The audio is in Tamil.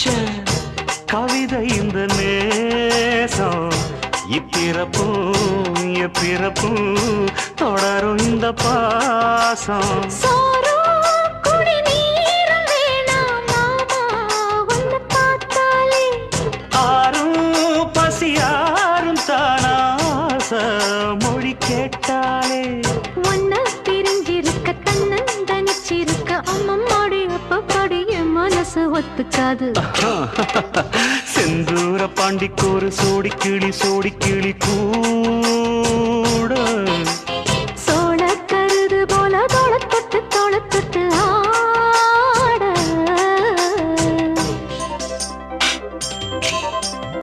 வச்ச கவிதை இந்த நேசம் இப்பிறப்பும் எப்பிறப்பும் தொடரும் இந்த பாசம் ஆரும் பசியாரும் தானாச மொழி கேட்டாலே ஒன்ன பிரிஞ்சிருக்க தன்னந்தனிச்சிருக்க அம்மம்மாடி அப்பப்படி என் மனசு ஒத்துக்காது செந்தூர பாண்டிக்கோரு சோடி கிளி கூ